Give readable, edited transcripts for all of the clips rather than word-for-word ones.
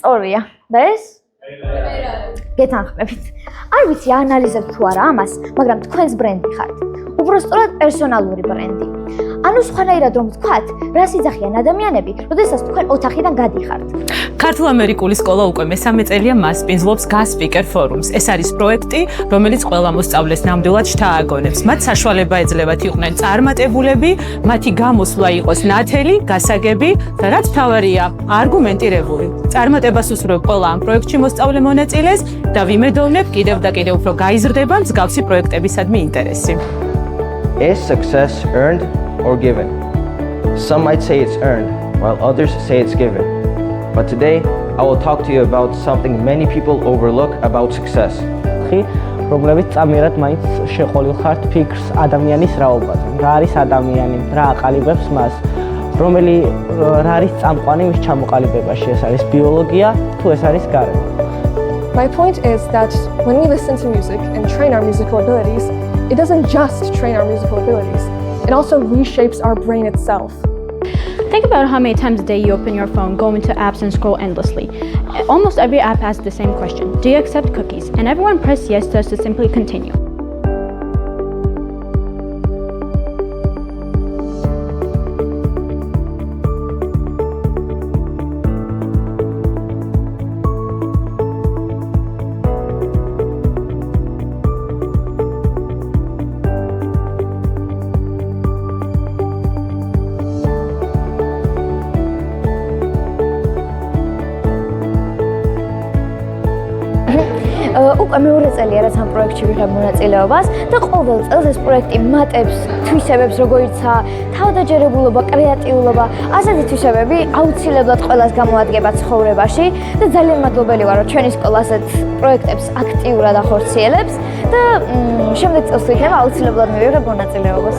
სწორია. და ეს? გეთანხმებით. არ ვიცი აანალიზებთ თუ არა ამას, მაგრამ თქვენს ბრენდი ხართ. უბრალოდ პერსონალური ბრენდი. ანუ სხვანაირად რომ ვთქვათ, რას იძახიან ადამიანები, როდესაც თქვენ ოთახიდან გადიხართ. ქართულ-ამერიკული სკოლა უკვე მესამე წელია მასპინძლობს Gas Speaker Forums. ეს არის პროექტი, რომელიც ყველა მოსწავლეს ნამდვილად შთააგონებს. მათ საშუალება ეძლევათ იყვნენ წარმატებულები, მათი გამოსვლა იყოს ნათელი, გასაგები და რაც მთავარია, არგუმენტირებული. წარმატებას უსურვებ ყველა ამ პროექტში მოსწავლე მონაწილეს და ვიმედოვნებ კიდევ და კიდევ უფრო გაიზრდება მსგავსი პროექტებისადმი ინტერესი. Is success earned or given? Some might say it's earned, while others say it's given. But today, I will talk to you about something many people overlook about success. რომლებიც წამიერად მაინც შეყოლილ ხართ ფიქრს ადამიანის რაობაზე. რა არის ადამიანი, რა აყალიბებს მას, რა არის წამყვანი მის ჩამოყალიბებაში, ეს არის ბიოლოგია, თუ ეს არის გარემო. My point is that when we listen to music and train our musical abilities, it doesn't just train our musical abilities, it also reshapes our brain itself. Think about how many times a day you open your phone, go into apps and scroll endlessly. Almost every app asks the same question, do you accept cookies? And everyone press yes to us to simply continue. უკვე მეორე წელია რაც ამ პროექტში ვიღებ მონაწილეობას და ყოველ წელს ეს პროექტი მატებს თვისებებს როგორიცაა თავდაჯერებულობა, კრეატიულობა, ასეთი თვისებები აუცილებლად ყველას გამოადგება ცხოვრებაში და ძალიან მადლობელი ვარ რომ ჩვენი სკოლა ასეთ პროექტებს აქტიურად ახორციელებს და შემდეგ წელს ვიქნება აუცილებლად მივიღებ მონაწილეობას.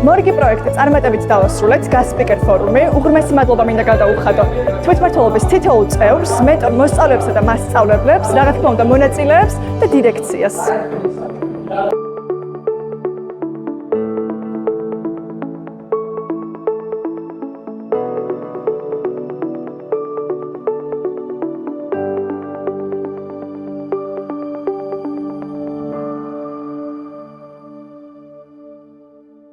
მორიგი პროექტი წარმატებით დავასრულეთ Gas Speaker Forum-ი. უღრმესი მადლობა მინდა გადაუხადო თვითმმართველობის თითოეულ წევრს, მენტორ მოსწავლეებსა და მასწავლებლებს, რა თქმა უნდა მონაწილეებს და დირექციას.